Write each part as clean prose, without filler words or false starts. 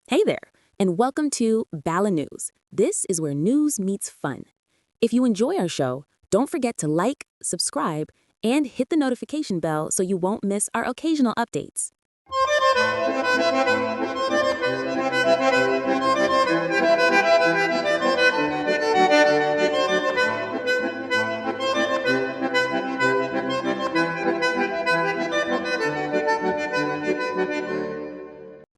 Hey there, and welcome to Bala News. This is where news meets fun. If you enjoy our show, don't forget to like, subscribe, and hit the notification bell so you won't miss our occasional updates.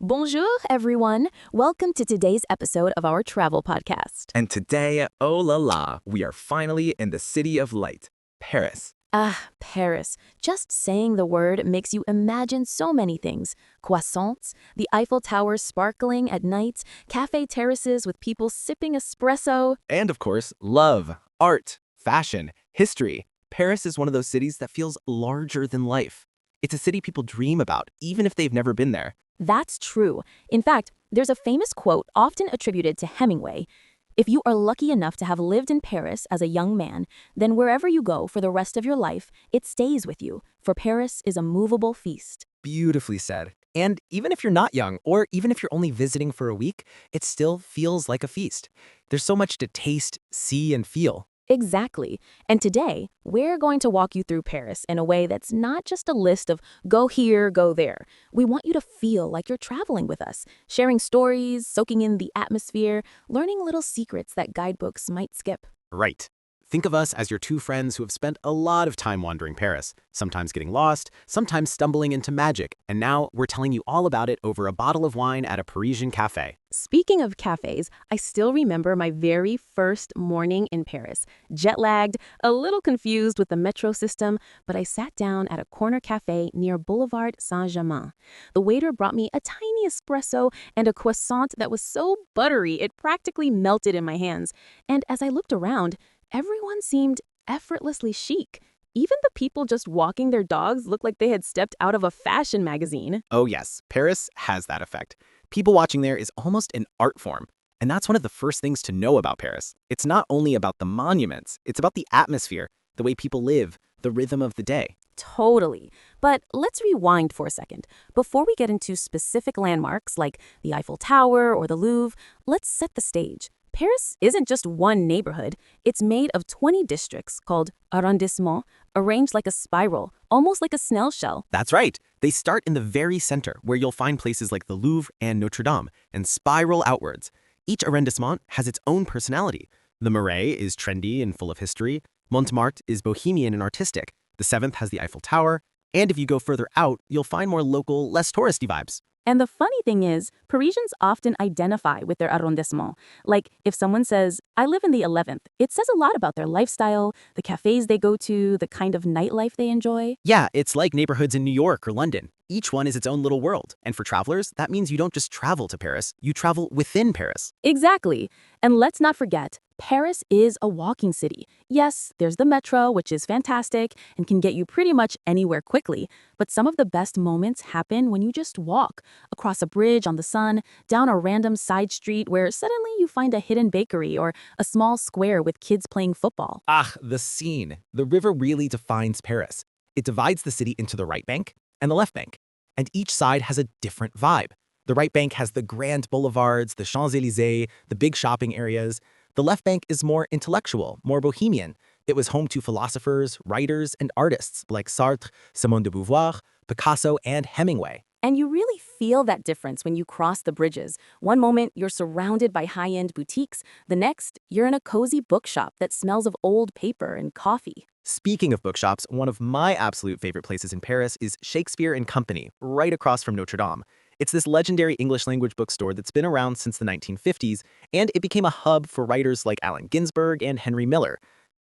Bonjour, everyone. Welcome to today's episode of our travel podcast. And today, oh la la, we are finally in the city of light, Paris. Ah, Paris. Just saying the word makes you imagine so many things. Croissants, the Eiffel Tower sparkling at night, cafe terraces with people sipping espresso. And of course, love, art, fashion, history. Paris is one of those cities that feels larger than life. It's a city people dream about, even if they've never been there. That's true. In fact, there's a famous quote often attributed to Hemingway. If you are lucky enough to have lived in Paris as a young man, then wherever you go for the rest of your life, it stays with you, for Paris is a movable feast. Beautifully said. And even if you're not young, or even if you're only visiting for a week, it still feels like a feast. There's so much to taste, see, and feel. Exactly. And today, we're going to walk you through Paris in a way that's not just a list of go here, go there. We want you to feel like you're traveling with us, sharing stories, soaking in the atmosphere, learning little secrets that guidebooks might skip. Right. Think of us as your two friends who have spent a lot of time wandering Paris, sometimes getting lost, sometimes stumbling into magic, and now we're telling you all about it over a bottle of wine at a Parisian cafe. Speaking of cafes, I still remember my very first morning in Paris. Jet-lagged, a little confused with the metro system, but I sat down at a corner cafe near Boulevard Saint-Germain. The waiter brought me a tiny espresso and a croissant that was so buttery it practically melted in my hands. And as I looked around, everyone seemed effortlessly chic. Even the people just walking their dogs looked like they had stepped out of a fashion magazine. Oh yes, Paris has that effect. People watching there is almost an art form. And that's one of the first things to know about Paris. It's not only about the monuments, it's about the atmosphere, the way people live, the rhythm of the day. Totally. But let's rewind for a second. Before we get into specific landmarks like the Eiffel Tower or the Louvre, let's set the stage. Paris isn't just one neighborhood. It's made of 20 districts called arrondissements, arranged like a spiral, almost like a snail shell. That's right. They start in the very center, where you'll find places like the Louvre and Notre Dame, and spiral outwards. Each arrondissement has its own personality. The Marais is trendy and full of history. Montmartre is bohemian and artistic. The 7th has the Eiffel Tower. And if you go further out, you'll find more local, less touristy vibes. And the funny thing is, Parisians often identify with their arrondissement. Like, if someone says, I live in the 11th, it says a lot about their lifestyle, the cafes they go to, the kind of nightlife they enjoy. Yeah, it's like neighborhoods in New York or London. Each one is its own little world. And for travelers, that means you don't just travel to Paris, you travel within Paris. Exactly. And let's not forget, Paris is a walking city. Yes, there's the metro, which is fantastic and can get you pretty much anywhere quickly. But some of the best moments happen when you just walk across a bridge on the Seine, down a random side street where suddenly you find a hidden bakery or a small square with kids playing football. Ah, the Seine. The river really defines Paris. It divides the city into the right bank and the left bank, and each side has a different vibe. The right bank has the grand boulevards, the Champs-Élysées, the big shopping areas. The left bank is more intellectual, more bohemian. It was home to philosophers, writers, and artists like Sartre, Simone de Beauvoir, Picasso, and Hemingway. And you really feel that difference when you cross the bridges. One moment, you're surrounded by high-end boutiques. The next, you're in a cozy bookshop that smells of old paper and coffee. Speaking of bookshops, one of my absolute favorite places in Paris is Shakespeare & Company, right across from Notre Dame. It's this legendary English-language bookstore that's been around since the 1950s, and it became a hub for writers like Allen Ginsberg and Henry Miller.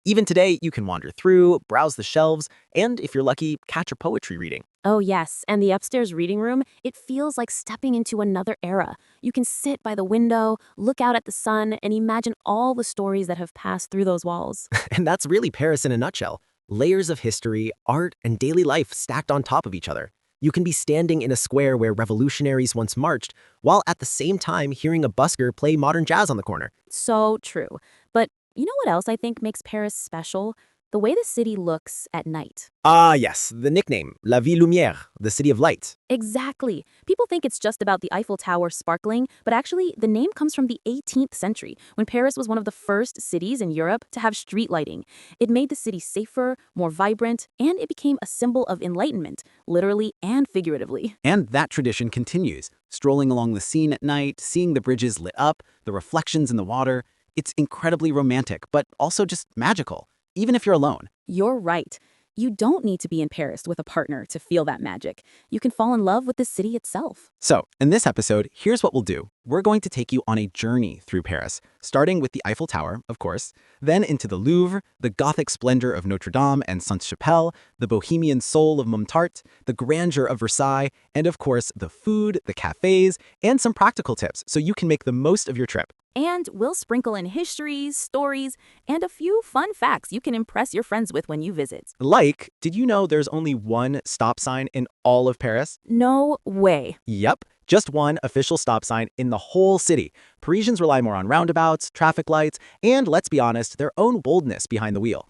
Even today, you can wander through, browse the shelves, and if you're lucky, catch a poetry reading. Oh yes, and the upstairs reading room, it feels like stepping into another era. You can sit by the window, look out at the sun, and imagine all the stories that have passed through those walls. And that's really Paris in a nutshell. Layers of history, art, and daily life stacked on top of each other. You can be standing in a square where revolutionaries once marched, while at the same time hearing a busker play modern jazz on the corner. So true. But you know what else I think makes Paris special? the way the city looks at night. Ah, yes, the nickname, La Ville Lumière, the city of light. Exactly. People think it's just about the Eiffel Tower sparkling, but actually, the name comes from the 18th century, when Paris was one of the first cities in Europe to have street lighting. It made the city safer, more vibrant, and it became a symbol of enlightenment, literally and figuratively. And that tradition continues, strolling along the Seine at night, seeing the bridges lit up, the reflections in the water. It's incredibly romantic, but also just magical, even if you're alone. You're right. You don't need to be in Paris with a partner to feel that magic. You can fall in love with the city itself. So, in this episode, here's what we'll do. We're going to take you on a journey through Paris, starting with the Eiffel Tower, of course, then into the Louvre, the Gothic splendor of Notre Dame and Sainte-Chapelle, the bohemian soul of Montmartre, the grandeur of Versailles, and of course, the food, the cafes, and some practical tips so you can make the most of your trip. And we'll sprinkle in histories, stories, and a few fun facts you can impress your friends with when you visit. Like, did you know there's only one stop sign in all of Paris? No way. Yep, just one official stop sign in the whole city. Parisians rely more on roundabouts, traffic lights, and let's be honest, their own boldness behind the wheel.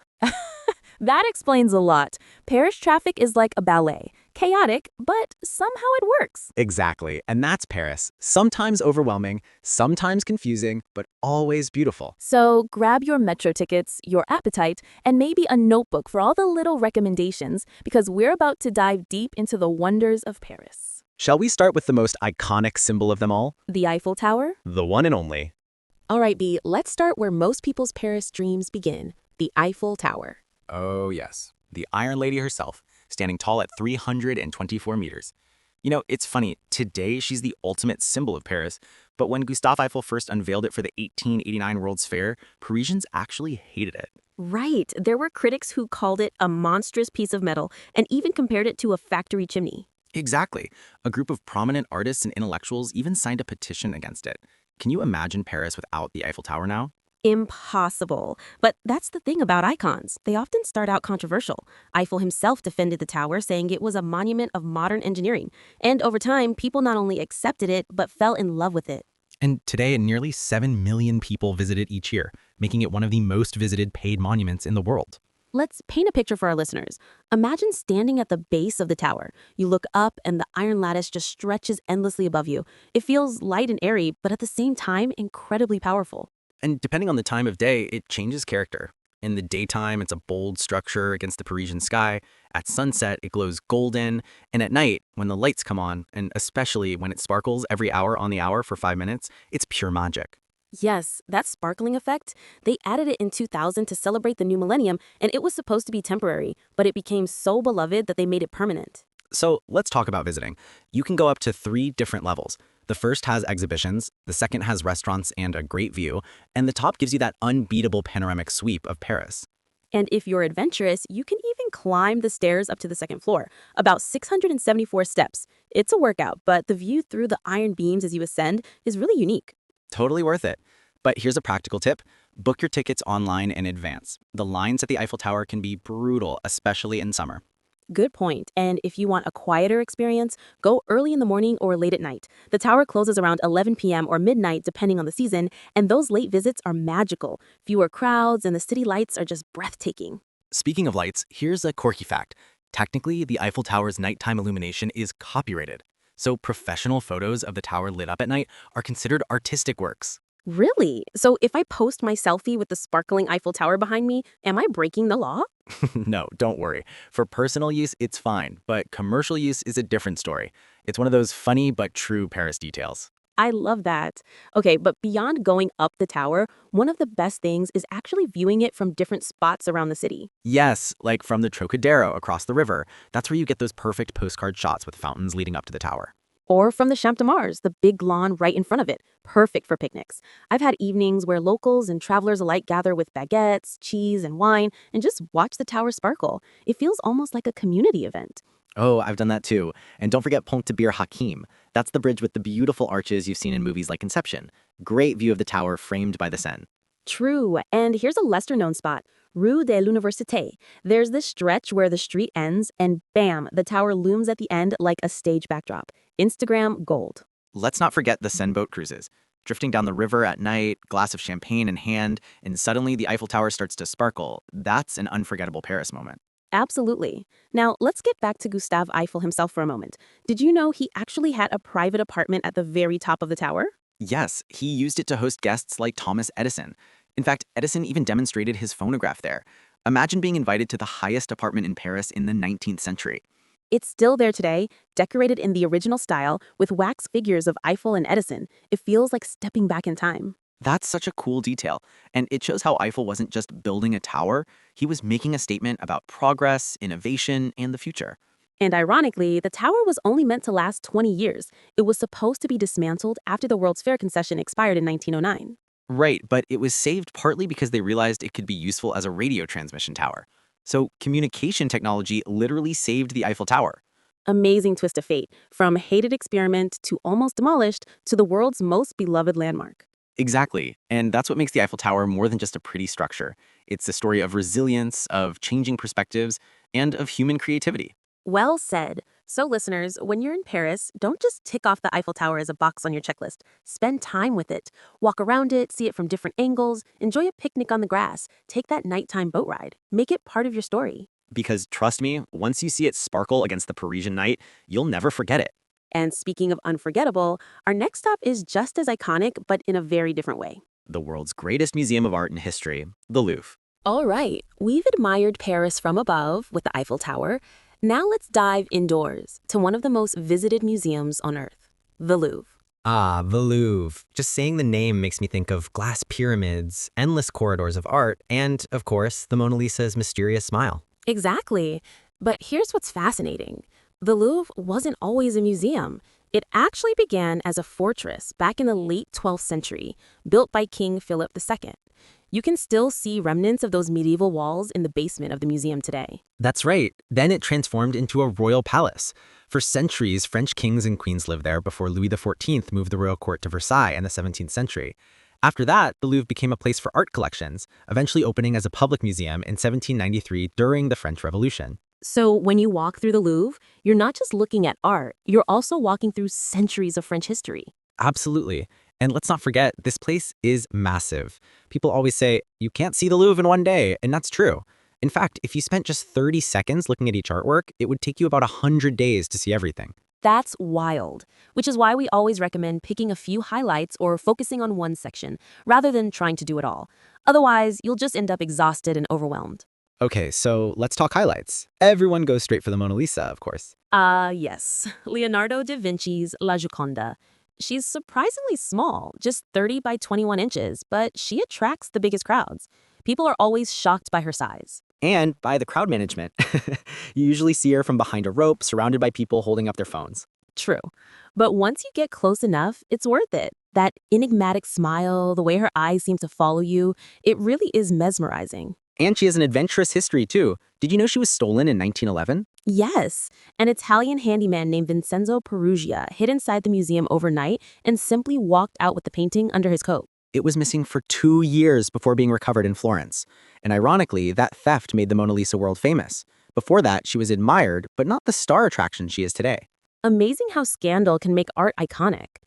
That explains a lot. Paris traffic is like a ballet. Chaotic, but somehow it works. Exactly, and that's Paris. Sometimes overwhelming, sometimes confusing, but always beautiful. So grab your metro tickets, your appetite, and maybe a notebook for all the little recommendations, because we're about to dive deep into the wonders of Paris. Shall we start with the most iconic symbol of them all? The Eiffel Tower? The one and only. All right, B, let's start where most people's Paris dreams begin, the Eiffel Tower. Oh, yes. The Iron Lady herself, standing tall at 324 meters. You know, it's funny, today she's the ultimate symbol of Paris, but when Gustave Eiffel first unveiled it for the 1889 World's Fair, Parisians actually hated it. Right. There were critics who called it a monstrous piece of metal and even compared it to a factory chimney. Exactly. A group of prominent artists and intellectuals even signed a petition against it. Can you imagine Paris without the Eiffel Tower now? Impossible. But that's the thing about icons. They often start out controversial. Eiffel himself defended the tower, saying it was a monument of modern engineering. And over time, people not only accepted it, but fell in love with it. And today, nearly 7 million people visit it each year, making it one of the most visited paid monuments in the world. Let's paint a picture for our listeners. Imagine standing at the base of the tower. You look up and the iron lattice just stretches endlessly above you. It feels light and airy, but at the same time, incredibly powerful. And depending on the time of day, it changes character. In the daytime, it's a bold structure against the Parisian sky. At sunset, it glows golden. And at night, when the lights come on, and especially when it sparkles every hour on the hour for 5 minutes, it's pure magic. Yes, that sparkling effect, they added it in 2000 to celebrate the new millennium, and it was supposed to be temporary, but it became so beloved that they made it permanent. So let's talk about visiting. You can go up to 3 different levels. The first has exhibitions, the second has restaurants and a great view, and the top gives you that unbeatable panoramic sweep of Paris. And if you're adventurous, you can even climb the stairs up to the second floor, about 674 steps. It's a workout, but the view through the iron beams as you ascend is really unique. Totally worth it. But here's a practical tip. Book your tickets online in advance. The lines at the Eiffel Tower can be brutal, especially in summer. Good point. And if you want a quieter experience, go early in the morning or late at night. The tower closes around 11 p.m. or midnight, depending on the season, and those late visits are magical. Fewer crowds, and the city lights are just breathtaking. Speaking of lights, here's a quirky fact. Technically, the Eiffel Tower's nighttime illumination is copyrighted. So professional photos of the tower lit up at night are considered artistic works. Really? So if I post my selfie with the sparkling Eiffel Tower behind me, am I breaking the law? No, don't worry. For personal use, it's fine, but commercial use is a different story. It's one of those funny but true Paris details. I love that. Okay, but beyond going up the tower, one of the best things is actually viewing it from different spots around the city. Yes, like from the Trocadero across the river. That's where you get those perfect postcard shots with fountains leading up to the tower. Or from the Champ de Mars, the big lawn right in front of it. Perfect for picnics. I've had evenings where locals and travelers alike gather with baguettes, cheese, and wine and just watch the tower sparkle. It feels almost like a community event. Oh, I've done that too. And don't forget Pont de Bir Hakim. That's the bridge with the beautiful arches you've seen in movies like Inception. Great view of the tower framed by the Seine. True. And here's a lesser-known spot, Rue de l'Université. There's this stretch where the street ends, and bam, the tower looms at the end like a stage backdrop. Instagram gold. Let's not forget the Seine boat cruises. drifting down the river at night, glass of champagne in hand, and suddenly the Eiffel Tower starts to sparkle. That's an unforgettable Paris moment. Absolutely. Now, let's get back to Gustave Eiffel himself for a moment. Did you know he actually had a private apartment at the very top of the tower? Yes, he used it to host guests like Thomas Edison. In fact, Edison even demonstrated his phonograph there. Imagine being invited to the highest apartment in Paris in the 19th century. It's still there today, decorated in the original style with wax figures of Eiffel and Edison. It feels like stepping back in time. That's such a cool detail, and it shows how Eiffel wasn't just building a tower, he was making a statement about progress, innovation, and the future. And ironically, the tower was only meant to last 20 years. It was supposed to be dismantled after the World's Fair concession expired in 1909. Right, but it was saved partly because they realized it could be useful as a radio transmission tower. So communication technology literally saved the Eiffel Tower. Amazing twist of fate, from hated experiment to almost demolished to the world's most beloved landmark. Exactly, and that's what makes the Eiffel Tower more than just a pretty structure. It's a story of resilience, of changing perspectives, and of human creativity. Well said. So listeners, when you're in Paris, don't just tick off the Eiffel Tower as a box on your checklist. Spend time with it. Walk around it, see it from different angles, enjoy a picnic on the grass, take that nighttime boat ride. Make it part of your story. Because trust me, once you see it sparkle against the Parisian night, you'll never forget it. And speaking of unforgettable, our next stop is just as iconic, but in a very different way. The world's greatest museum of art and history, the Louvre. All right, we've admired Paris from above with the Eiffel Tower. Now let's dive indoors to one of the most visited museums on Earth, the Louvre. Ah, the Louvre. Just saying the name makes me think of glass pyramids, endless corridors of art, and, of course, the Mona Lisa's mysterious smile. Exactly. But here's what's fascinating. The Louvre wasn't always a museum. It actually began as a fortress back in the late 12th century, built by King Philip II. You can still see remnants of those medieval walls in the basement of the museum today. That's right. Then it transformed into a royal palace. For centuries, French kings and queens lived there before Louis XIV moved the royal court to Versailles in the 17th century. After that, the Louvre became a place for art collections, eventually opening as a public museum in 1793 during the French Revolution. So when you walk through the Louvre, you're not just looking at art, you're also walking through centuries of French history. Absolutely. And let's not forget, this place is massive. People always say, you can't see the Louvre in one day, and that's true. In fact, if you spent just 30 seconds looking at each artwork, it would take you about 100 days to see everything. That's wild, which is why we always recommend picking a few highlights or focusing on one section, rather than trying to do it all. Otherwise, you'll just end up exhausted and overwhelmed. Okay, so let's talk highlights. Everyone goes straight for the Mona Lisa, of course. Yes. Leonardo da Vinci's La Gioconda. She's surprisingly small, just 30 by 21 inches, but she attracts the biggest crowds. People are always shocked by her size. And by the crowd management. You usually see her from behind a rope, surrounded by people holding up their phones. True. But once you get close enough, it's worth it. That enigmatic smile, the way her eyes seem to follow you, it really is mesmerizing. And she has an adventurous history, too. Did you know she was stolen in 1911? Yes, an Italian handyman named Vincenzo Peruggia hid inside the museum overnight and simply walked out with the painting under his coat. It was missing for 2 years before being recovered in Florence. And ironically, that theft made the Mona Lisa world famous. Before that, she was admired, but not the star attraction she is today. Amazing how scandal can make art iconic.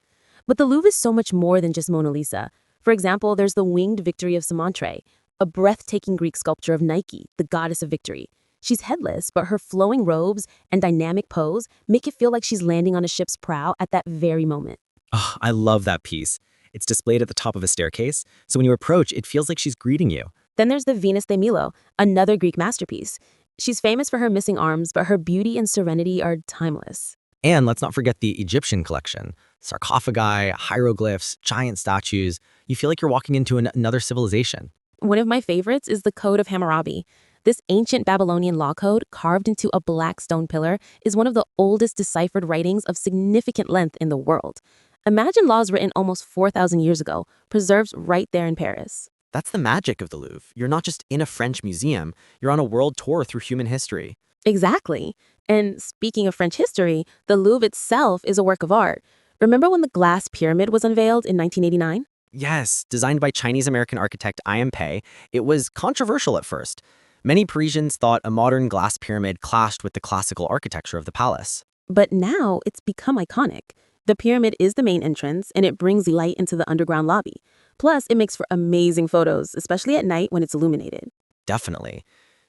But the Louvre is so much more than just Mona Lisa. For example, there's the Winged Victory of Samontre, a breathtaking Greek sculpture of Nike, the goddess of victory. She's headless, but her flowing robes and dynamic pose make it feel like she's landing on a ship's prow at that very moment. Oh, I love that piece. It's displayed at the top of a staircase, so when you approach, it feels like she's greeting you. Then there's the Venus de Milo, another Greek masterpiece. She's famous for her missing arms, but her beauty and serenity are timeless. And let's not forget the Egyptian collection. Sarcophagi, hieroglyphs, giant statues. You feel like you're walking into another civilization. One of my favorites is the Code of Hammurabi. This ancient Babylonian law code, carved into a black stone pillar, is one of the oldest deciphered writings of significant length in the world. Imagine laws written almost 4,000 years ago, preserved right there in Paris. That's the magic of the Louvre. You're not just in a French museum, you're on a world tour through human history. Exactly. And speaking of French history, the Louvre itself is a work of art. Remember when the glass pyramid was unveiled in 1989? Yes, designed by Chinese-American architect I.M. Pei, it was controversial at first. Many Parisians thought a modern glass pyramid clashed with the classical architecture of the palace. But now it's become iconic. The pyramid is the main entrance, and it brings light into the underground lobby. Plus, it makes for amazing photos, especially at night when it's illuminated. Definitely.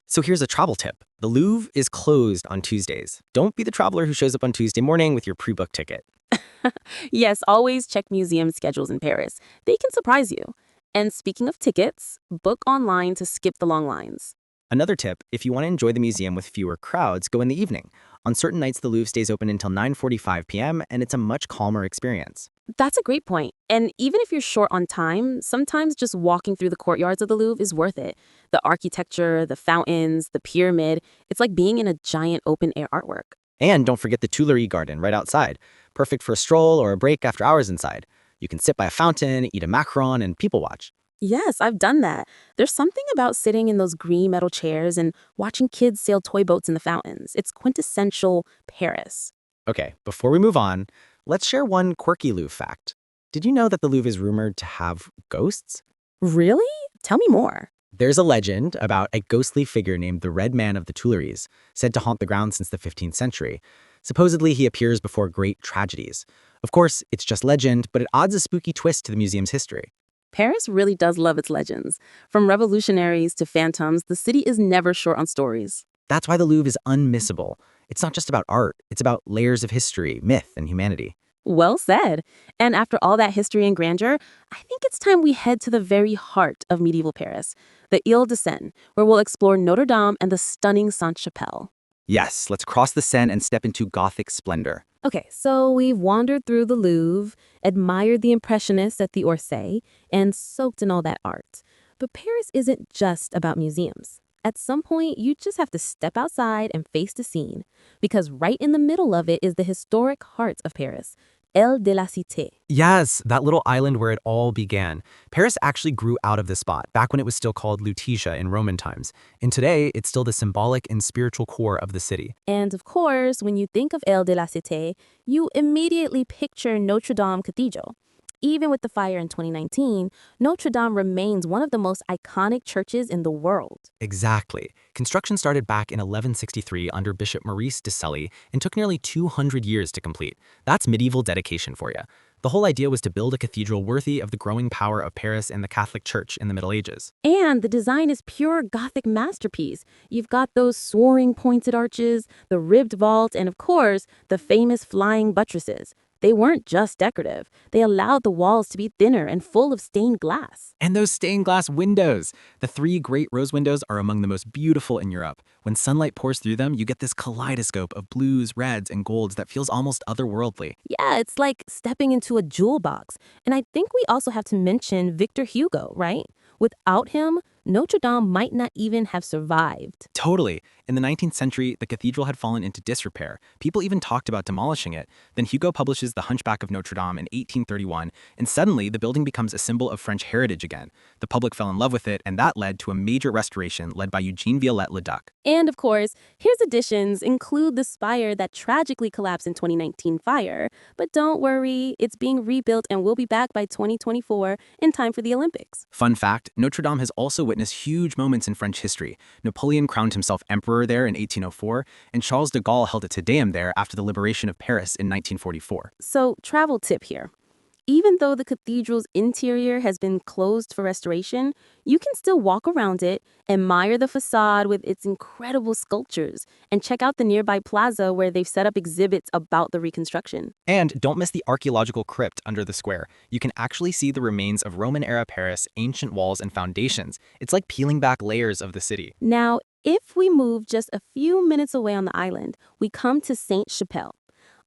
So here's a travel tip. The Louvre is closed on Tuesdays. Don't be the traveler who shows up on Tuesday morning with your pre-booked ticket. Yes, always check museum schedules in Paris. They can surprise you. And speaking of tickets, book online to skip the long lines. Another tip, if you want to enjoy the museum with fewer crowds, go in the evening. On certain nights, the Louvre stays open until 9:45 p.m., and it's a much calmer experience. That's a great point. And even if you're short on time, sometimes just walking through the courtyards of the Louvre is worth it. The architecture, the fountains, the pyramid, it's like being in a giant open-air artwork. And don't forget the Tuileries Garden right outside. Perfect for a stroll or a break after hours inside. You can sit by a fountain, eat a macaron, and people watch. Yes, I've done that. There's something about sitting in those green metal chairs and watching kids sail toy boats in the fountains. It's quintessential Paris. Okay, before we move on, let's share one quirky Louvre fact. Did you know that the Louvre is rumored to have ghosts? Really? Tell me more. There's a legend about a ghostly figure named the Red Man of the Tuileries, said to haunt the ground since the 15th century. Supposedly, he appears before great tragedies. Of course, it's just legend, but it adds a spooky twist to the museum's history. Paris really does love its legends. From revolutionaries to phantoms, the city is never short on stories. That's why the Louvre is unmissable. It's not just about art, it's about layers of history, myth, and humanity. Well said. And after all that history and grandeur, I think it's time we head to the very heart of medieval Paris, the Ile de Seine, where we'll explore Notre Dame and the stunning Sainte-Chapelle. Yes, let's cross the Seine and step into Gothic splendor. Okay, so we've wandered through the Louvre, admired the Impressionists at the Orsay, and soaked in all that art. But Paris isn't just about museums. At some point, you just have to step outside and face the scene, because right in the middle of it is the historic heart of Paris, Île de la Cité. Yes, that little island where it all began. Paris actually grew out of this spot, back when it was still called Lutetia in Roman times. And today, it's still the symbolic and spiritual core of the city. And of course, when you think of Île de la Cité, you immediately picture Notre Dame Cathedral. Even with the fire in 2019, Notre Dame remains one of the most iconic churches in the world. Exactly. Construction started back in 1163 under Bishop Maurice de Sully and took nearly 200 years to complete. That's medieval dedication for you. The whole idea was to build a cathedral worthy of the growing power of Paris and the Catholic Church in the Middle Ages. And the design is pure Gothic masterpiece. You've got those soaring pointed arches, the ribbed vault, and of course, the famous flying buttresses. They weren't just decorative. They allowed the walls to be thinner and full of stained glass. And those stained glass windows! The 3 great rose windows are among the most beautiful in Europe. When sunlight pours through them, you get this kaleidoscope of blues, reds, and golds that feels almost otherworldly. Yeah, it's like stepping into a jewel box. And I think we also have to mention Victor Hugo, right? Without him, Notre Dame might not even have survived. Totally. In the 19th century, the cathedral had fallen into disrepair. People even talked about demolishing it. Then Hugo publishes The Hunchback of Notre Dame in 1831, and suddenly the building becomes a symbol of French heritage again. The public fell in love with it, and that led to a major restoration led by Eugene Viollet-le-Duc. And of course, his additions include the spire that tragically collapsed in 2019 fire. But don't worry, it's being rebuilt and will be back by 2024 in time for the Olympics. Fun fact, Notre Dame has also witnessed huge moments in French history. Napoleon crowned himself emperor there in 1804, and Charles de Gaulle held a Te Deum there after the liberation of Paris in 1944. So, travel tip here. Even though the cathedral's interior has been closed for restoration, you can still walk around it, admire the facade with its incredible sculptures, and check out the nearby plaza where they've set up exhibits about the reconstruction. And don't miss the archaeological crypt under the square. You can actually see the remains of Roman-era Paris, ancient walls, and foundations. It's like peeling back layers of the city. Now, if we move just a few minutes away on the island, we come to Sainte-Chapelle.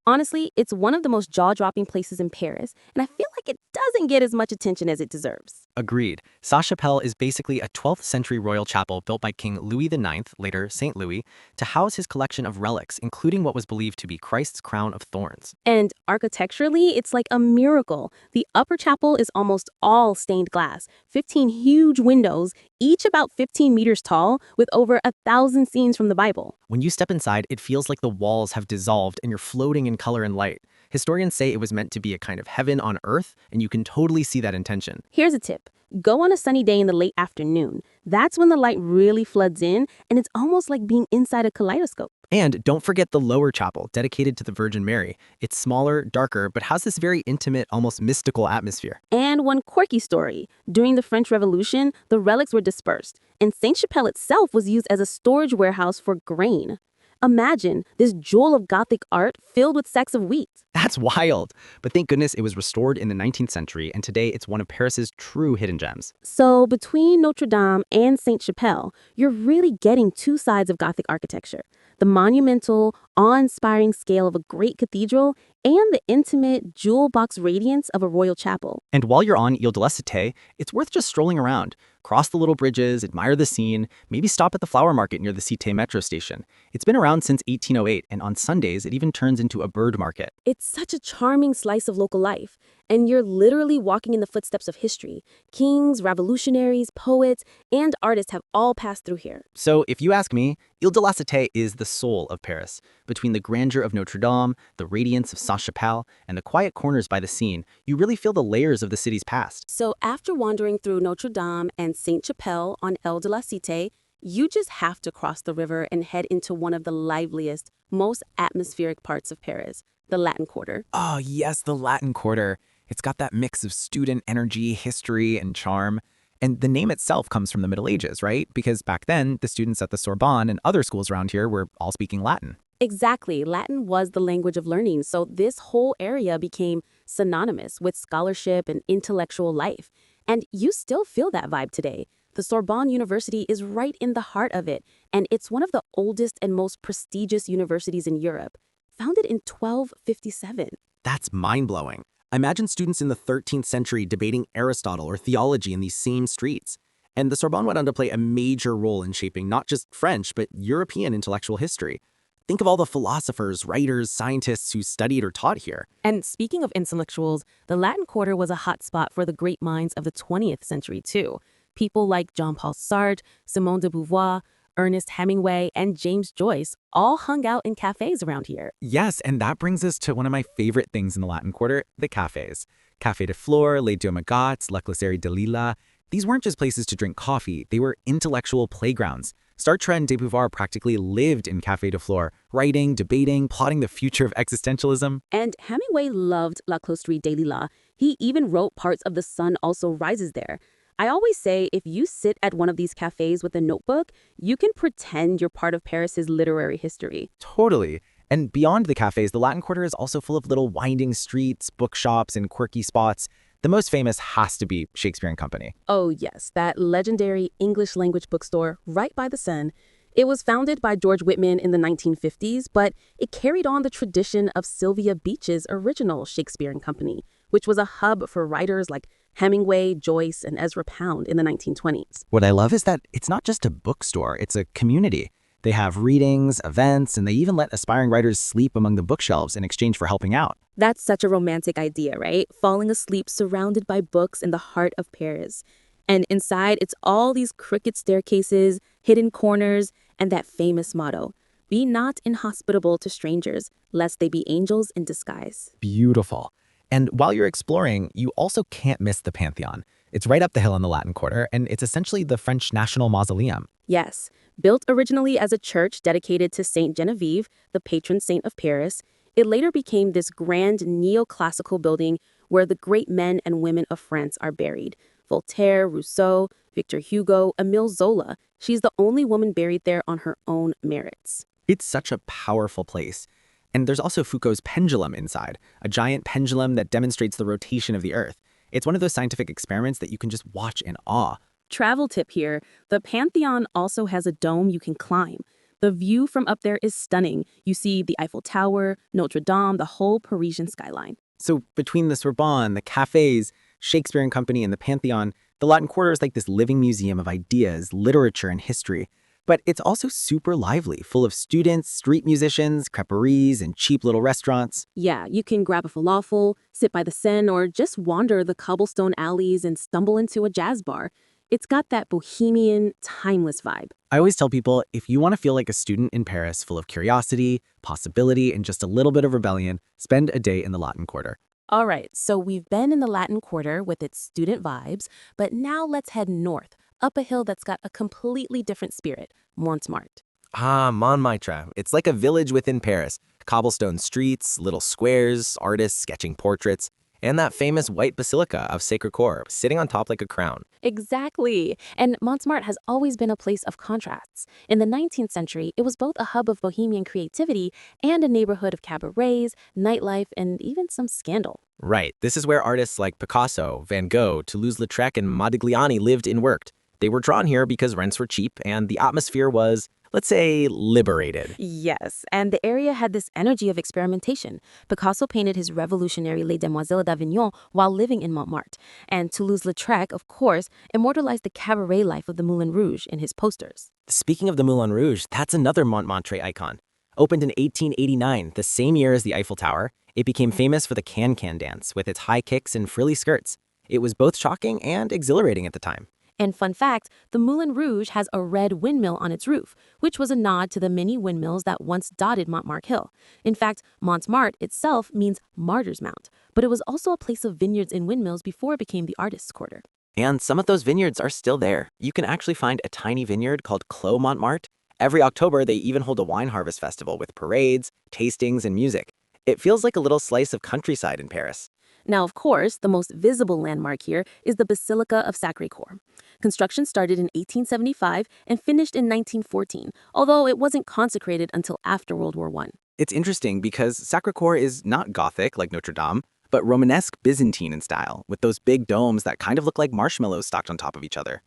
Honestly, it's one of the most jaw-dropping places in Paris, and I feel like it doesn't get as much attention as it deserves. Agreed. Sainte-Chapelle is basically a 12th century royal chapel built by King Louis IX, later Saint Louis, to house his collection of relics, including what was believed to be Christ's crown of thorns. And architecturally, it's like a miracle. The upper chapel is almost all stained glass, 15 huge windows, each about 15 meters tall, with over 1,000 scenes from the Bible. When you step inside, it feels like the walls have dissolved and you're floating in color and light. Historians say it was meant to be a kind of heaven on earth, and you can totally see that intention. Here's a tip. Go on a sunny day in the late afternoon. That's when the light really floods in, and it's almost like being inside a kaleidoscope. And don't forget the lower chapel, dedicated to the Virgin Mary. It's smaller, darker, but has this very intimate, almost mystical atmosphere. And one quirky story. During the French Revolution, the relics were dispersed, and Sainte-Chapelle itself was used as a storage warehouse for grain. Imagine this jewel of Gothic art filled with sacks of wheat. That's wild. But thank goodness it was restored in the 19th century, and today it's one of Paris's true hidden gems. So between Notre Dame and Sainte-Chapelle, you're really getting two sides of Gothic architecture. The monumental, awe-inspiring scale of a great cathedral and the intimate, jewel box radiance of a royal chapel. And while you're on Ile de la Cité, it's worth just strolling around. Cross the little bridges, admire the scene, maybe stop at the flower market near the Cité metro station. It's been around since 1808, and on Sundays, it even turns into a bird market. It's such a charming slice of local life, and you're literally walking in the footsteps of history. Kings, revolutionaries, poets, and artists have all passed through here. So if you ask me, Ile de la Cité is the soul of Paris. Between the grandeur of Notre Dame, the radiance of Sainte-Chapelle, and the quiet corners by the Seine, you really feel the layers of the city's past. So after wandering through Notre Dame and Sainte-Chapelle on Ile de la Cité, you just have to cross the river and head into one of the liveliest, most atmospheric parts of Paris, the Latin Quarter. Oh yes, the Latin Quarter. It's got that mix of student energy, history, and charm. And the name itself comes from the Middle Ages, right? Because back then, the students at the Sorbonne and other schools around here were all speaking Latin. Exactly. Latin was the language of learning, so this whole area became synonymous with scholarship and intellectual life. And you still feel that vibe today. The Sorbonne University is right in the heart of it, and it's one of the oldest and most prestigious universities in Europe, founded in 1257. That's mind-blowing. Imagine students in the 13th century debating Aristotle or theology in these same streets. And the Sorbonne went on to play a major role in shaping not just French, but European intellectual history. Think of all the philosophers, writers, scientists who studied or taught here. And speaking of intellectuals, the Latin Quarter was a hotspot for the great minds of the 20th century, too. People like Jean-Paul Sartre, Simone de Beauvoir, Ernest Hemingway, and James Joyce all hung out in cafes around here. Yes, and that brings us to one of my favorite things in the Latin Quarter, the cafes. Café de Flore, Les Deux Magots, La Glacerie de Lila. These weren't just places to drink coffee, they were intellectual playgrounds. Sartre and de Beauvoir practically lived in Café de Flore, writing, debating, plotting the future of existentialism. And Hemingway loved La Glacerie de Lila. He even wrote parts of The Sun Also Rises there. I always say if you sit at one of these cafes with a notebook, you can pretend you're part of Paris's literary history. Totally. And beyond the cafes, the Latin Quarter is also full of little winding streets, bookshops, and quirky spots. The most famous has to be Shakespeare & Company. Oh yes, that legendary English language bookstore right by the Seine. It was founded by George Whitman in the 1950s, but it carried on the tradition of Sylvia Beach's original Shakespeare & Company, which was a hub for writers like Hemingway, Joyce, and Ezra Pound in the 1920s. What I love is that it's not just a bookstore, it's a community. They have readings, events, and they even let aspiring writers sleep among the bookshelves in exchange for helping out. That's such a romantic idea, right? Falling asleep surrounded by books in the heart of Paris. And inside, it's all these crooked staircases, hidden corners, and that famous motto, "Be not inhospitable to strangers, lest they be angels in disguise." Beautiful. And while you're exploring, you also can't miss the Pantheon. It's right up the hill in the Latin Quarter, and it's essentially the French national mausoleum. Yes, built originally as a church dedicated to Saint Genevieve, the patron saint of Paris, it later became this grand neoclassical building where the great men and women of France are buried. Voltaire, Rousseau, Victor Hugo, Émile Zola. She's the only woman buried there on her own merits. It's such a powerful place. And there's also Foucault's pendulum inside, a giant pendulum that demonstrates the rotation of the Earth. It's one of those scientific experiments that you can just watch in awe. Travel tip here, the Pantheon also has a dome you can climb. The view from up there is stunning. You see the Eiffel Tower, Notre Dame, the whole Parisian skyline. So between the Sorbonne, the cafes, Shakespeare & Company, and the Pantheon, the Latin Quarter is like this living museum of ideas, literature, and history. But it's also super lively, full of students, street musicians, creperies, and cheap little restaurants. Yeah, you can grab a falafel, sit by the Seine, or just wander the cobblestone alleys and stumble into a jazz bar. It's got that bohemian, timeless vibe. I always tell people, if you want to feel like a student in Paris full of curiosity, possibility, and just a little bit of rebellion, spend a day in the Latin Quarter. All right, so we've been in the Latin Quarter with its student vibes, but now let's head north, up a hill that's got a completely different spirit, Montmartre. Ah, Montmartre. It's like a village within Paris. Cobblestone streets, little squares, artists sketching portraits, and that famous white basilica of Sacré-Cœur sitting on top like a crown. Exactly. And Montmartre has always been a place of contrasts. In the 19th century, it was both a hub of bohemian creativity and a neighborhood of cabarets, nightlife, and even some scandal. Right. This is where artists like Picasso, Van Gogh, Toulouse-Lautrec, and Modigliani lived and worked. They were drawn here because rents were cheap and the atmosphere was, let's say, liberated. Yes, and the area had this energy of experimentation. Picasso painted his revolutionary Les Demoiselles d'Avignon while living in Montmartre, and Toulouse-Lautrec, of course, immortalized the cabaret life of the Moulin Rouge in his posters. Speaking of the Moulin Rouge, that's another Montmartre icon. Opened in 1889, the same year as the Eiffel Tower, it became famous for the can-can dance with its high kicks and frilly skirts. It was both shocking and exhilarating at the time. And fun fact, the Moulin Rouge has a red windmill on its roof, which was a nod to the many windmills that once dotted Montmartre Hill. In fact, Montmartre itself means Martyr's Mount, but it was also a place of vineyards and windmills before it became the artist's quarter. And some of those vineyards are still there. You can actually find a tiny vineyard called Clos Montmartre. Every October, they even hold a wine harvest festival with parades, tastings, and music. It feels like a little slice of countryside in Paris. Now, of course, the most visible landmark here is the Basilica of Sacré-Cœur. Construction started in 1875 and finished in 1914, although it wasn't consecrated until after World War I. It's interesting because Sacré-Cœur is not Gothic like Notre Dame, but Romanesque Byzantine in style, with those big domes that kind of look like marshmallows stacked on top of each other.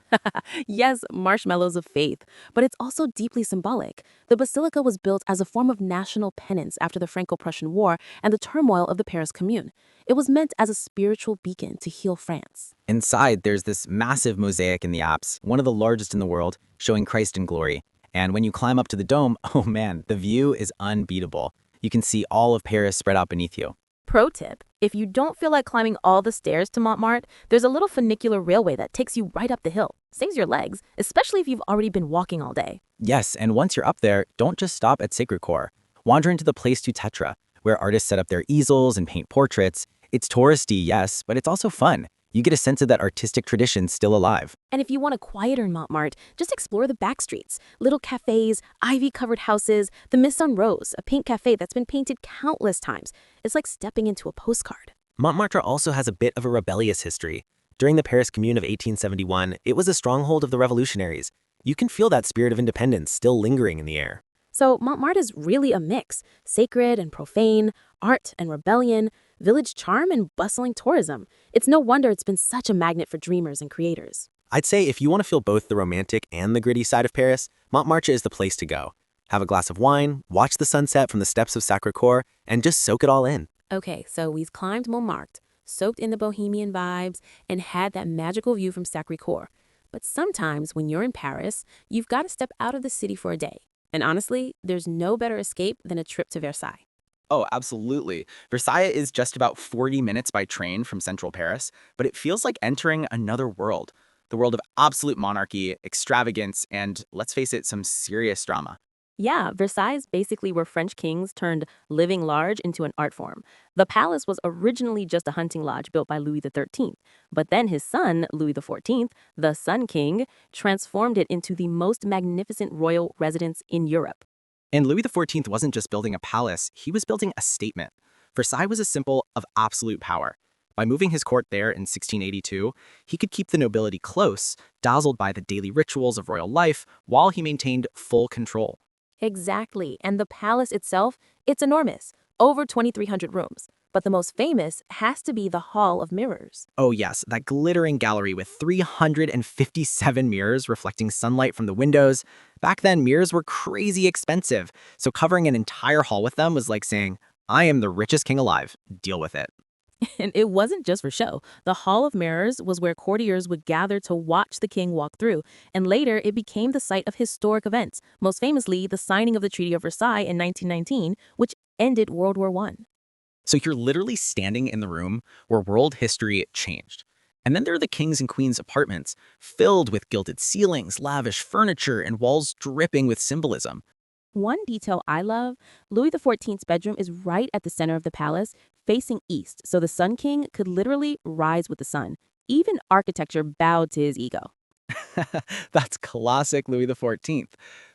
Yes, marshmallows of faith, but it's also deeply symbolic. The basilica was built as a form of national penance after the Franco-Prussian War and the turmoil of the Paris Commune. It was meant as a spiritual beacon to heal France. Inside, there's this massive mosaic in the apse, one of the largest in the world, showing Christ in glory. And when you climb up to the dome, oh man, the view is unbeatable. You can see all of Paris spread out beneath you. Pro tip, if you don't feel like climbing all the stairs to Montmartre, there's a little funicular railway that takes you right up the hill. Saves your legs, especially if you've already been walking all day. Yes, and once you're up there, don't just stop at Sacré-Cœur. Wander into the Place du Tetra, where artists set up their easels and paint portraits. It's touristy, yes, but it's also fun. You get a sense of that artistic tradition still alive. And if you want a quieter Montmartre, just explore the back streets. Little cafes, ivy-covered houses, the Maison Rose, a paint cafe that's been painted countless times. It's like stepping into a postcard. Montmartre also has a bit of a rebellious history. During the Paris Commune of 1871, it was a stronghold of the revolutionaries. You can feel that spirit of independence still lingering in the air. So Montmartre is really a mix, sacred and profane, art and rebellion, village charm and bustling tourism. It's no wonder it's been such a magnet for dreamers and creators. I'd say if you want to feel both the romantic and the gritty side of Paris, Montmartre is the place to go. Have a glass of wine, watch the sunset from the steps of Sacré-Cœur, and just soak it all in. Okay, so we've climbed Montmartre, soaked in the bohemian vibes, and had that magical view from Sacré-Cœur. But sometimes when you're in Paris, you've got to step out of the city for a day. And honestly, there's no better escape than a trip to Versailles. Oh, absolutely. Versailles is just about 40 minutes by train from central Paris, but it feels like entering another world. The world of absolute monarchy, extravagance, and, let's face it, some serious drama. Yeah, Versailles is basically where French kings turned living large into an art form. The palace was originally just a hunting lodge built by Louis XIII, but then his son, Louis XIV, the Sun King, transformed it into the most magnificent royal residence in Europe. And Louis XIV wasn't just building a palace, he was building a statement. Versailles was a symbol of absolute power. By moving his court there in 1682, he could keep the nobility close, dazzled by the daily rituals of royal life, while he maintained full control. Exactly, and the palace itself, it's enormous, over 2,300 rooms. But the most famous has to be the Hall of Mirrors. Oh yes, that glittering gallery with 357 mirrors reflecting sunlight from the windows. Back then, mirrors were crazy expensive, so covering an entire hall with them was like saying, I am the richest king alive, deal with it. And it wasn't just for show. The Hall of Mirrors was where courtiers would gather to watch the king walk through, and later it became the site of historic events, most famously the signing of the Treaty of Versailles in 1919, which ended World War I. So you're literally standing in the room where world history changed. And then there are the king's and queen's apartments, filled with gilded ceilings, lavish furniture, and walls dripping with symbolism. One detail I love, Louis XIV's bedroom is right at the center of the palace, facing east, so the Sun King could literally rise with the sun. Even architecture bowed to his ego. That's classic Louis XIV.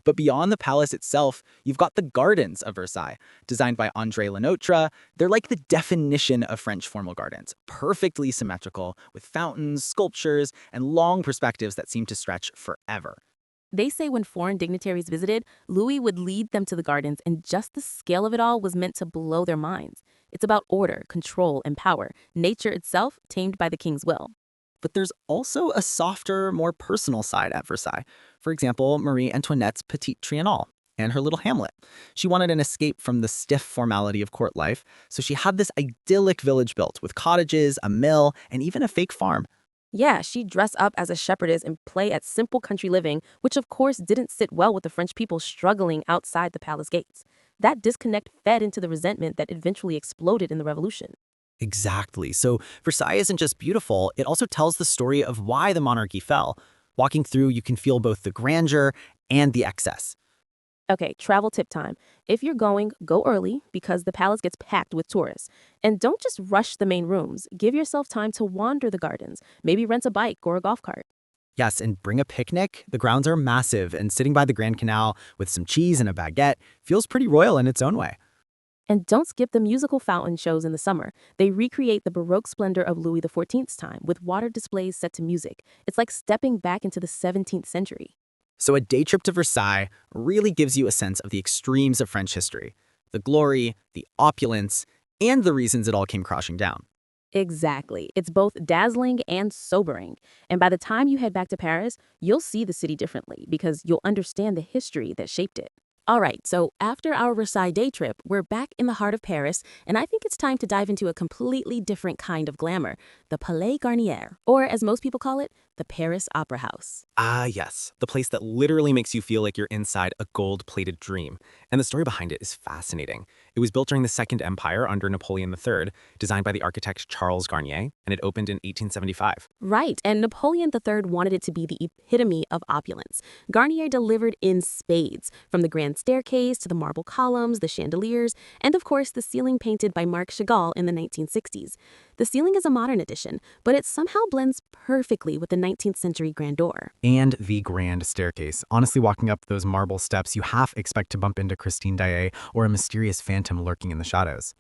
But beyond the palace itself, you've got the gardens of Versailles, designed by André Lenotre. They're like the definition of French formal gardens, perfectly symmetrical, with fountains, sculptures, and long perspectives that seem to stretch forever. They say when foreign dignitaries visited, Louis would lead them to the gardens, and just the scale of it all was meant to blow their minds. It's about order, control, and power, nature itself tamed by the king's will. But there's also a softer, more personal side at Versailles. For example, Marie Antoinette's Petit Trianon and her little hamlet. She wanted an escape from the stiff formality of court life, so she had this idyllic village built with cottages, a mill, and even a fake farm. Yeah, she'd dress up as a shepherdess and play at simple country living, which of course didn't sit well with the French people struggling outside the palace gates. That disconnect fed into the resentment that eventually exploded in the revolution. Exactly. So Versailles isn't just beautiful, it also tells the story of why the monarchy fell. Walking through, you can feel both the grandeur and the excess. Okay, travel tip time. If you're going, go early because the palace gets packed with tourists. And don't just rush the main rooms. Give yourself time to wander the gardens. Maybe rent a bike or a golf cart. Yes, and bring a picnic. The grounds are massive, and sitting by the Grand Canal with some cheese and a baguette feels pretty royal in its own way. And don't skip the musical fountain shows in the summer. They recreate the Baroque splendor of Louis XIV's time with water displays set to music. It's like stepping back into the 17th century. So a day trip to Versailles really gives you a sense of the extremes of French history, the glory, the opulence, and the reasons it all came crashing down. Exactly. It's both dazzling and sobering. And by the time you head back to Paris, you'll see the city differently because you'll understand the history that shaped it. All right, so after our Versailles day trip, we're back in the heart of Paris, and I think it's time to dive into a completely different kind of glamour, the Palais Garnier, or as most people call it, the Paris Opera House. Ah, yes, the place that literally makes you feel like you're inside a gold-plated dream. And the story behind it is fascinating. It was built during the Second Empire under Napoleon III, designed by the architect Charles Garnier, and it opened in 1875. Right, and Napoleon III wanted it to be the epitome of opulence. Garnier delivered in spades, from the grand staircase to the marble columns, the chandeliers, and of course the ceiling painted by Marc Chagall in the 1960s. The ceiling is a modern addition, but it somehow blends perfectly with the 19th century grandeur. And the grand staircase. Honestly, walking up those marble steps, you half expect to bump into Christine Daae or a mysterious phantom lurking in the shadows.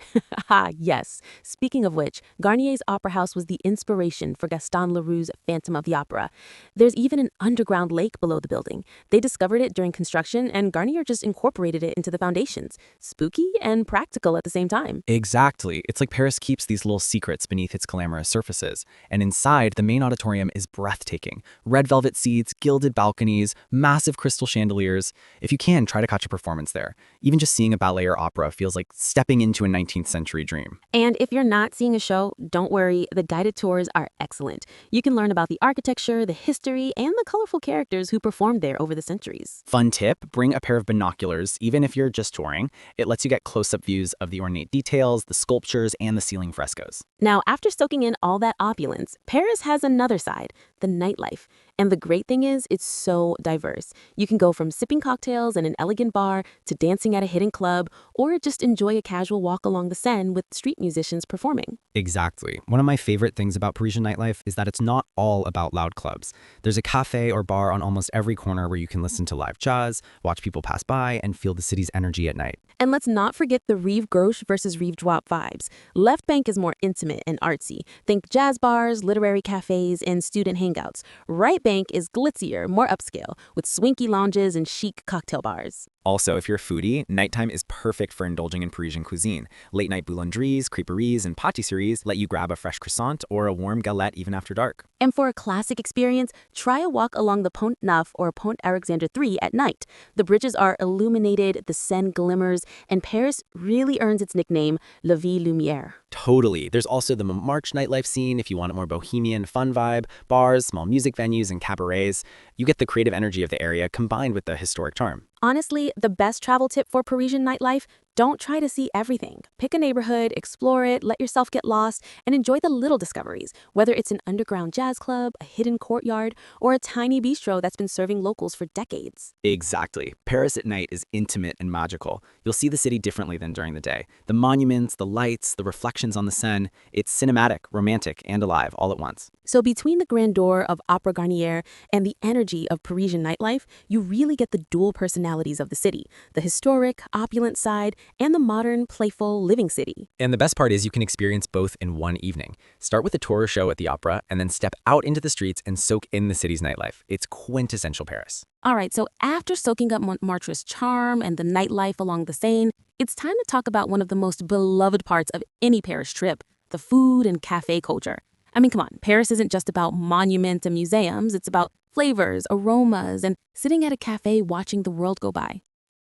Yes. Speaking of which, Garnier's Opera House was the inspiration for Gaston Leroux's Phantom of the Opera. There's even an underground lake below the building. They discovered it during construction, and Garnier just incorporated it into the foundations. Spooky and practical at the same time. Exactly. It's like Paris keeps these little secrets beneath its glamorous surfaces. And inside, the main auditorium is breathtaking. Red velvet seats, gilded balconies, massive crystal chandeliers. If you can, try to catch a performance there. Even just seeing a ballet or opera feels like stepping into a 19th century dream. And if you're not seeing a show, don't worry, the guided tours are excellent. You can learn about the architecture, the history, and the colorful characters who performed there over the centuries. Fun tip, bring a pair of binoculars, even if you're just touring. It lets you get close-up views of the ornate details, the sculptures, and the ceiling frescoes. Now, after soaking in all that opulence, Paris has another side, the nightlife. And the great thing is, it's so diverse. You can go from sipping cocktails in an elegant bar to dancing at a hidden club, or just enjoy a casual walk along the Seine with street musicians performing. Exactly. One of my favorite things about Parisian nightlife is that it's not all about loud clubs. There's a cafe or bar on almost every corner where you can listen to live jazz, watch people pass by, and feel the city's energy at night. And let's not forget the Rive Gauche versus Rive Droite vibes. Left Bank is more intimate and artsy. Think jazz bars, literary cafes, and student hangouts. Right Bank is glitzier, more upscale, with swanky lounges and chic cocktail bars. Also, if you're a foodie, nighttime is perfect for indulging in Parisian cuisine. Late-night boulangeries, creperies, and pâtisseries let you grab a fresh croissant or a warm galette even after dark. And for a classic experience, try a walk along the Pont Neuf or Pont Alexandre III at night. The bridges are illuminated, the Seine glimmers, and Paris really earns its nickname, La Ville Lumière. Totally. There's also the Montmartre nightlife scene if you want a more bohemian, fun vibe, bars, small music venues, and cabarets. You get the creative energy of the area combined with the historic charm. Honestly, the best travel tip for Parisian nightlife, Don't try to see everything. Pick a neighborhood, explore it, let yourself get lost, and enjoy the little discoveries, whether it's an underground jazz club, a hidden courtyard, or a tiny bistro that's been serving locals for decades. Exactly. Paris at night is intimate and magical. You'll see the city differently than during the day. The monuments, the lights, the reflections on the Seine, it's cinematic, romantic, and alive all at once. So between the grandeur of Opera Garnier and the energy of Parisian nightlife, you really get the dual personalities of the city, the historic, opulent side, and the modern, playful, living city. And the best part is you can experience both in one evening. Start with a tour or show at the opera, and then step out into the streets and soak in the city's nightlife. It's quintessential Paris. All right, so after soaking up Montmartre's charm and the nightlife along the Seine, it's time to talk about one of the most beloved parts of any Paris trip, the food and cafe culture. I mean, come on, Paris isn't just about monuments and museums. It's about flavors, aromas, and sitting at a cafe watching the world go by.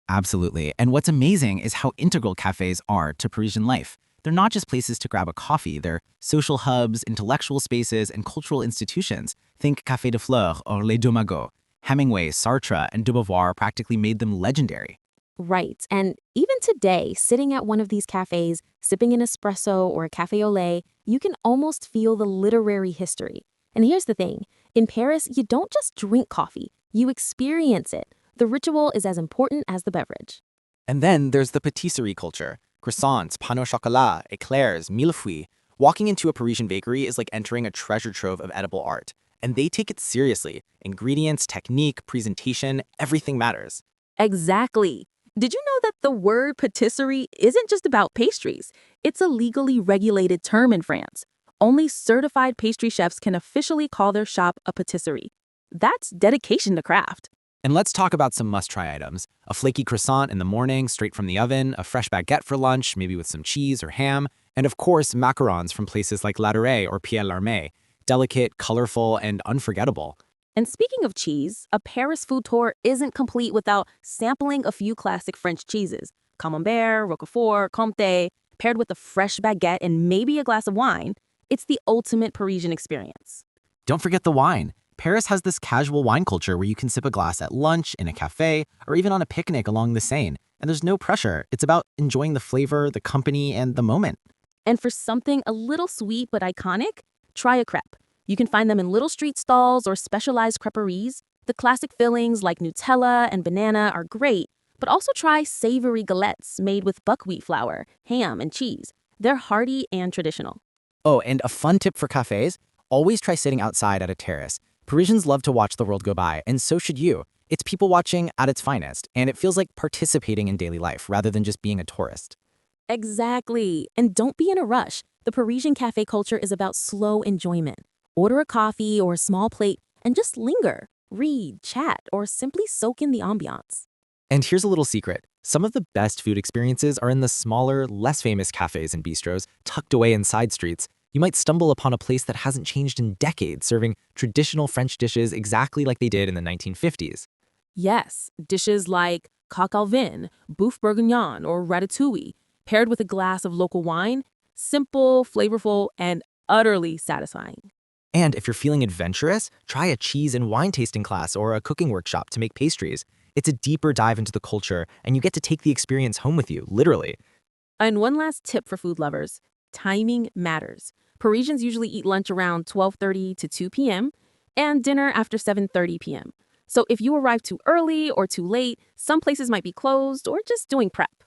Absolutely. And what's amazing is how integral cafes are to Parisian life. They're not just places to grab a coffee. They're social hubs, intellectual spaces, and cultural institutions. Think Café de Fleurs or Les Deux Magots. Hemingway, Sartre, and de Beauvoir practically made them legendary. Right, and even today, sitting at one of these cafes, sipping an espresso or a café au lait, you can almost feel the literary history. And here's the thing, in Paris, you don't just drink coffee, you experience it. The ritual is as important as the beverage. And then there's the patisserie culture. Croissants, pain au chocolat, eclairs, millefeuilles. Walking into a Parisian bakery is like entering a treasure trove of edible art. And they take it seriously. Ingredients, technique, presentation, everything matters. Exactly. Did you know that the word patisserie isn't just about pastries? It's a legally regulated term in France. Only certified pastry chefs can officially call their shop a patisserie. That's dedication to craft. And let's talk about some must-try items. A flaky croissant in the morning, straight from the oven, a fresh baguette for lunch, maybe with some cheese or ham, and of course, macarons from places like La Durée or Pierre Lhermé. Delicate, colorful, and unforgettable. And speaking of cheese, a Paris food tour isn't complete without sampling a few classic French cheeses. Camembert, Roquefort, Comté, paired with a fresh baguette and maybe a glass of wine. It's the ultimate Parisian experience. Don't forget the wine. Paris has this casual wine culture where you can sip a glass at lunch, in a cafe, or even on a picnic along the Seine. And there's no pressure. It's about enjoying the flavor, the company, and the moment. And for something a little sweet but iconic, try a crepe. You can find them in little street stalls or specialized creperies. The classic fillings like Nutella and banana are great, but also try savory galettes made with buckwheat flour, ham, and cheese. They're hearty and traditional. Oh, and a fun tip for cafes, always try sitting outside at a terrace. Parisians love to watch the world go by, and so should you. It's people watching at its finest, and it feels like participating in daily life rather than just being a tourist. Exactly. And don't be in a rush. The Parisian cafe culture is about slow enjoyment. Order a coffee or a small plate and just linger, read, chat, or simply soak in the ambiance. And here's a little secret. Some of the best food experiences are in the smaller, less famous cafes and bistros tucked away in side streets. You might stumble upon a place that hasn't changed in decades, serving traditional French dishes exactly like they did in the 1950s. Yes, dishes like coq au vin, boeuf bourguignon, or ratatouille, paired with a glass of local wine, simple, flavorful, and utterly satisfying. And if you're feeling adventurous, try a cheese and wine tasting class or a cooking workshop to make pastries. It's a deeper dive into the culture, and you get to take the experience home with you, literally. And one last tip for food lovers, timing matters. Parisians usually eat lunch around 12:30 to 2 p.m. and dinner after 7:30 p.m. So if you arrive too early or too late, some places might be closed or just doing prep.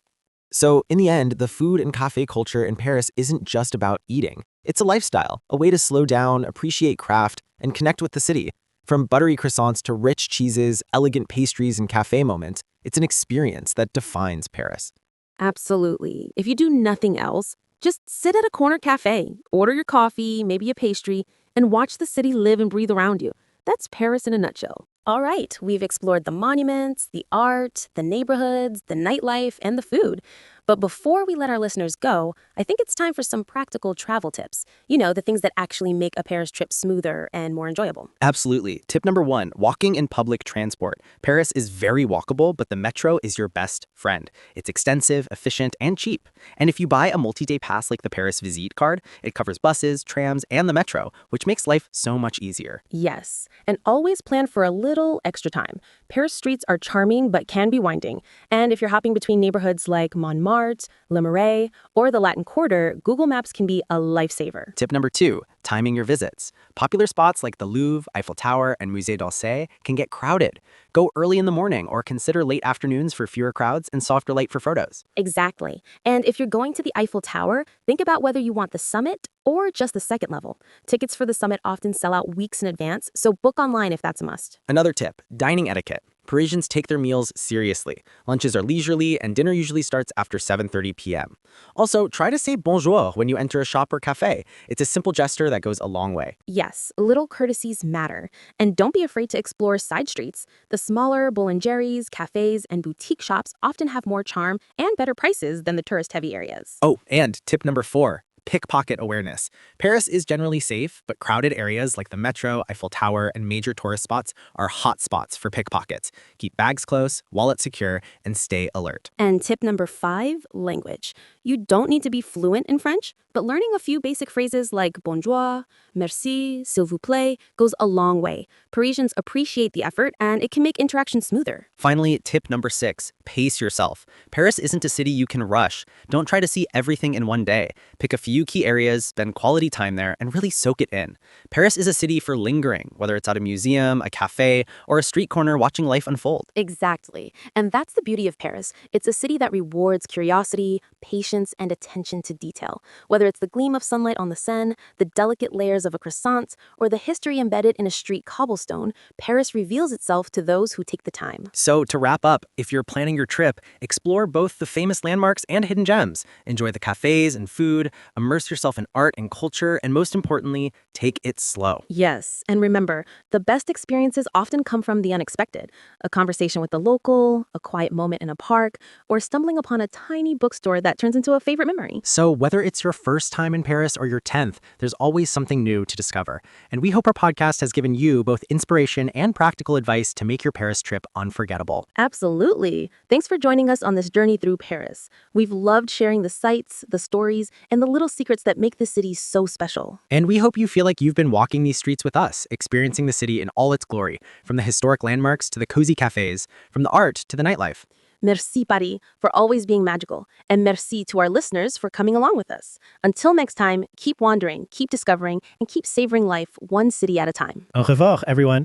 So in the end, the food and cafe culture in Paris isn't just about eating. It's a lifestyle, a way to slow down, appreciate craft, and connect with the city. From buttery croissants to rich cheeses, elegant pastries, and cafe moments, it's an experience that defines Paris. Absolutely. If you do nothing else, just sit at a corner cafe, order your coffee, maybe a pastry, and watch the city live and breathe around you. That's Paris in a nutshell. All right, we've explored the monuments, the art, the neighborhoods, the nightlife, and the food. But before we let our listeners go, I think it's time for some practical travel tips. You know, the things that actually make a Paris trip smoother and more enjoyable. Absolutely. Tip number 1, walking in public transport. Paris is very walkable, but the metro is your best friend. It's extensive, efficient, and cheap. And if you buy a multi-day pass like the Paris Visite card, it covers buses, trams, and the metro, which makes life so much easier. Yes, and always plan for a little extra time. Paris streets are charming but can be winding. And if you're hopping between neighborhoods like Montmartre, Montmartre, Le Marais, or the Latin Quarter, Google Maps can be a lifesaver. Tip number 2, timing your visits. Popular spots like the Louvre, Eiffel Tower, and Musée d'Orsay can get crowded. Go early in the morning or consider late afternoons for fewer crowds and softer light for photos. Exactly. And if you're going to the Eiffel Tower, think about whether you want the summit or just the second level. Tickets for the summit often sell out weeks in advance, so book online if that's a must. Another tip, dining etiquette. Parisians take their meals seriously. Lunches are leisurely, and dinner usually starts after 7:30 p.m. Also, try to say bonjour when you enter a shop or cafe. It's a simple gesture that goes a long way. Yes, little courtesies matter. And don't be afraid to explore side streets. The smaller boulangeries, cafes, and boutique shops often have more charm and better prices than the tourist-heavy areas. Oh, and tip number 4, pickpocket awareness. Paris is generally safe, but crowded areas like the metro, Eiffel Tower, and major tourist spots are hot spots for pickpockets. Keep bags close, wallet secure, and stay alert. And tip number 5, language. You don't need to be fluent in French, but learning a few basic phrases like bonjour, merci, s'il vous plaît goes a long way. Parisians appreciate the effort, and it can make interaction smoother. Finally, tip number 6, pace yourself. Paris isn't a city you can rush. Don't try to see everything in one day. Pick a few key areas, spend quality time there, and really soak it in. Paris is a city for lingering, whether it's at a museum, a cafe, or a street corner watching life unfold. Exactly. And that's the beauty of Paris. It's a city that rewards curiosity, patience, and attention to detail. Whether it's the gleam of sunlight on the Seine, the delicate layers of a croissant, or the history embedded in a street cobblestone, Paris reveals itself to those who take the time. So to wrap up, if you're planning your trip, explore both the famous landmarks and hidden gems. Enjoy the cafes and food, immerse yourself in art and culture, and most importantly, take it slow. Yes, and remember, the best experiences often come from the unexpected. A conversation with a local, a quiet moment in a park, or stumbling upon a tiny bookstore that turns into a favorite memory. So whether it's your first time in Paris or your 10th, there's always something new to discover. And we hope our podcast has given you both inspiration and practical advice to make your Paris trip unforgettable. Absolutely. Thanks for joining us on this journey through Paris. We've loved sharing the sights, the stories, and the little secrets that make the city so special. And we hope you feel like you've been walking these streets with us, experiencing the city in all its glory, from the historic landmarks to the cozy cafes, from the art to the nightlife. Merci, Paris, for always being magical. And merci to our listeners for coming along with us. Until next time, keep wandering, keep discovering, and keep savoring life one city at a time. Au revoir, everyone.